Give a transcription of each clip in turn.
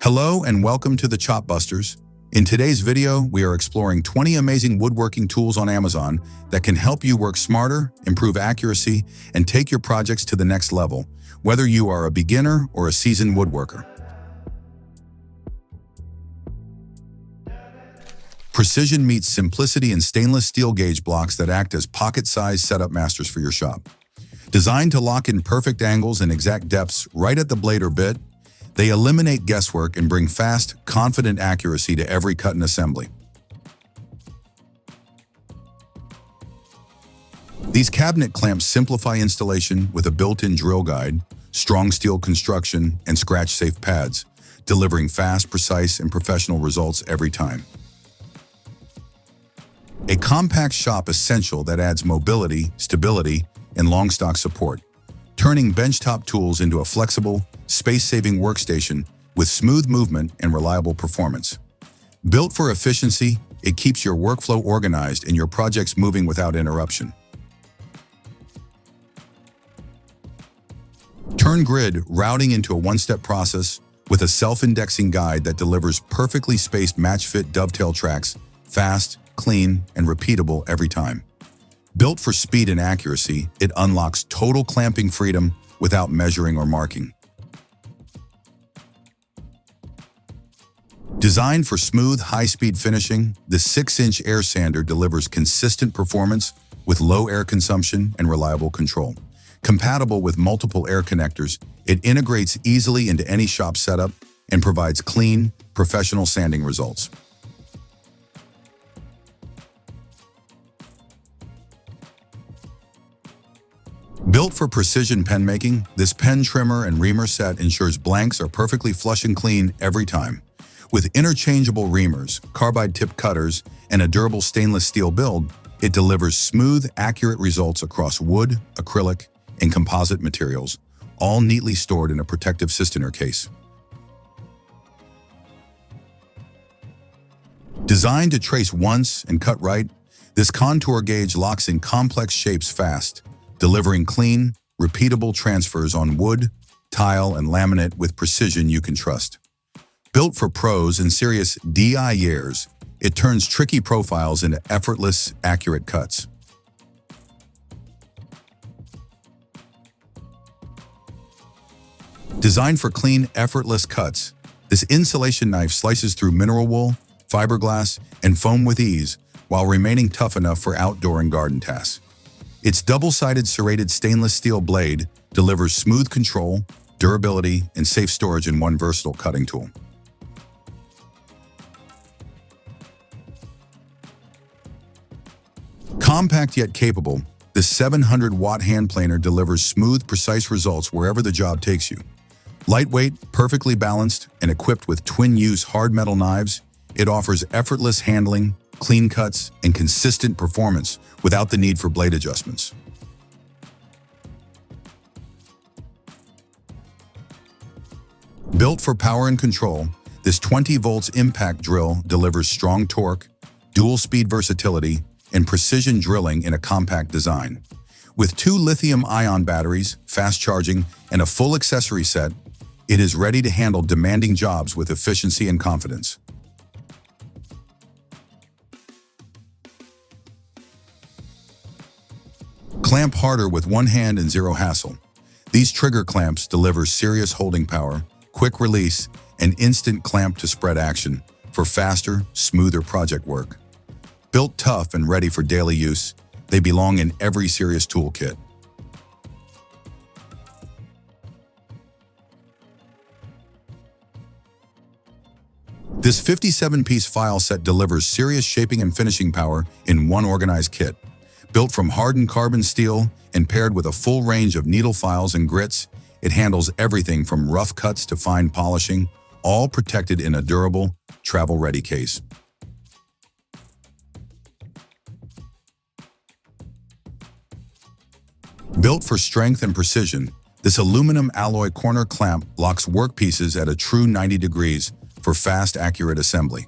Hello and welcome to the Chop Busters. In today's video, we are exploring 20 amazing woodworking tools on Amazon that can help you work smarter, improve accuracy, and take your projects to the next level, whether you are a beginner or a seasoned woodworker. Precision meets simplicity in stainless steel gauge blocks that act as pocket-sized setup masters for your shop. Designed to lock in perfect angles and exact depths right at the blade or bit, they eliminate guesswork and bring fast, confident accuracy to every cut and assembly. These cabinet clamps simplify installation with a built-in drill guide, strong steel construction, and scratch-safe pads, delivering fast, precise, and professional results every time. A compact shop essential that adds mobility, stability, and long stock support, turning benchtop tools into a flexible, space-saving workstation with smooth movement and reliable performance. Built for efficiency, it keeps your workflow organized and your projects moving without interruption. Turn grid routing into a one-step process with a self-indexing guide that delivers perfectly spaced match-fit dovetail tracks, fast, clean, and repeatable every time. Built for speed and accuracy, it unlocks total clamping freedom without measuring or marking. Designed for smooth, high-speed finishing, the 6-inch air sander delivers consistent performance with low air consumption and reliable control. Compatible with multiple air connectors, it integrates easily into any shop setup and provides clean, professional sanding results. Built for precision pen making, this pen trimmer and reamer set ensures blanks are perfectly flush and clean every time. With interchangeable reamers, carbide-tipped cutters, and a durable stainless steel build, it delivers smooth, accurate results across wood, acrylic, and composite materials, all neatly stored in a protective Systener case. Designed to trace once and cut right, this contour gauge locks in complex shapes fast, delivering clean, repeatable transfers on wood, tile, and laminate with precision you can trust. Built for pros and serious DIYers, it turns tricky profiles into effortless, accurate cuts. Designed for clean, effortless cuts, this insulation knife slices through mineral wool, fiberglass, and foam with ease, while remaining tough enough for outdoor and garden tasks. Its double-sided serrated stainless steel blade delivers smooth control, durability, and safe storage in one versatile cutting tool. Compact yet capable, this 700-watt hand planer delivers smooth, precise results wherever the job takes you. Lightweight, perfectly balanced, and equipped with twin-use hard metal knives, it offers effortless handling, clean cuts, and consistent performance without the need for blade adjustments. Built for power and control, this 20 volts impact drill delivers strong torque, dual-speed versatility, and precision drilling in a compact design. With 2 lithium-ion batteries, fast charging, and a full accessory set, it is ready to handle demanding jobs with efficiency and confidence. Clamp harder with one hand and zero hassle. These trigger clamps deliver serious holding power, quick release, and instant clamp to spread action for faster, smoother project work. Built tough and ready for daily use, they belong in every serious toolkit. This 57-piece file set delivers serious shaping and finishing power in one organized kit. Built from hardened carbon steel and paired with a full range of needle files and grits, it handles everything from rough cuts to fine polishing, all protected in a durable, travel-ready case. Built for strength and precision, this aluminum alloy corner clamp locks workpieces at a true 90 degrees for fast, accurate assembly.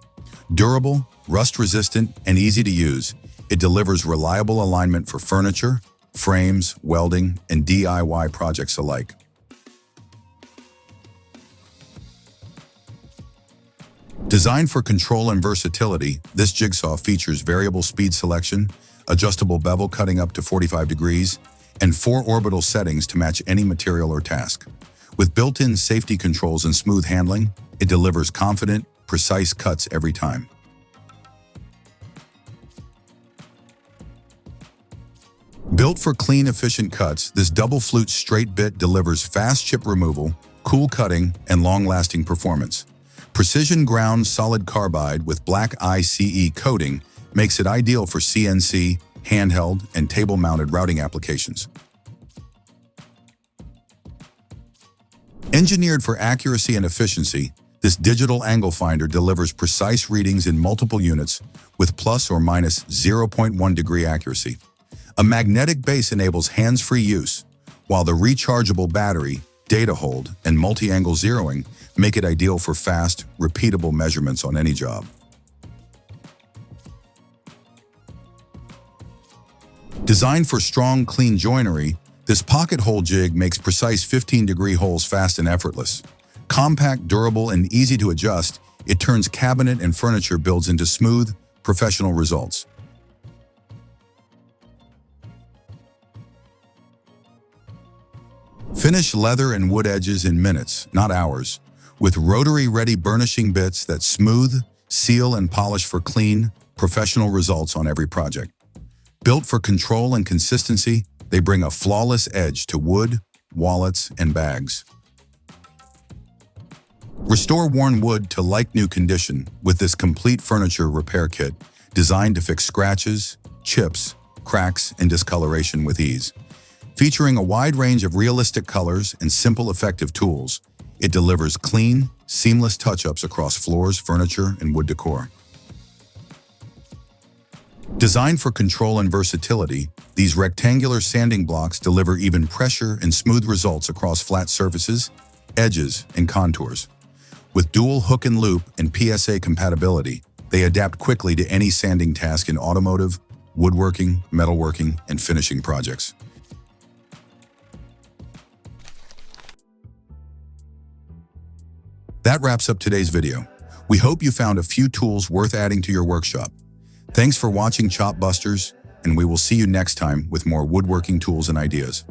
Durable, rust-resistant, and easy to use, it delivers reliable alignment for furniture, frames, welding, and DIY projects alike. Designed for control and versatility, this jigsaw features variable speed selection, adjustable bevel cutting up to 45 degrees, and 4 orbital settings to match any material or task. With built-in safety controls and smooth handling, it delivers confident, precise cuts every time. Built for clean, efficient cuts, this double flute straight bit delivers fast chip removal, cool cutting, and long-lasting performance. Precision ground solid carbide with black ICE coating makes it ideal for CNC, handheld, and table-mounted routing applications. Engineered for accuracy and efficiency, this digital angle finder delivers precise readings in multiple units with plus or minus 0.1 degree accuracy. A magnetic base enables hands-free use, while the rechargeable battery, data hold, and multi-angle zeroing make it ideal for fast, repeatable measurements on any job. Designed for strong, clean joinery, this pocket hole jig makes precise 15-degree holes fast and effortless. Compact, durable, and easy to adjust, it turns cabinet and furniture builds into smooth, professional results. Finish leather and wood edges in minutes, not hours, with rotary-ready burnishing bits that smooth, seal, and polish for clean, professional results on every project. Built for control and consistency, they bring a flawless edge to wood, wallets, and bags. Restore worn wood to like-new condition with this complete furniture repair kit designed to fix scratches, chips, cracks, and discoloration with ease. Featuring a wide range of realistic colors and simple, effective tools, it delivers clean, seamless touch-ups across floors, furniture, and wood decor. Designed for control and versatility, these rectangular sanding blocks deliver even pressure and smooth results across flat surfaces, edges, and contours. With dual hook and loop and PSA compatibility, they adapt quickly to any sanding task in automotive, woodworking, metalworking, and finishing projects. That wraps up today's video. We hope you found a few tools worth adding to your workshop. Thanks for watching Chop Busters, and we will see you next time with more woodworking tools and ideas.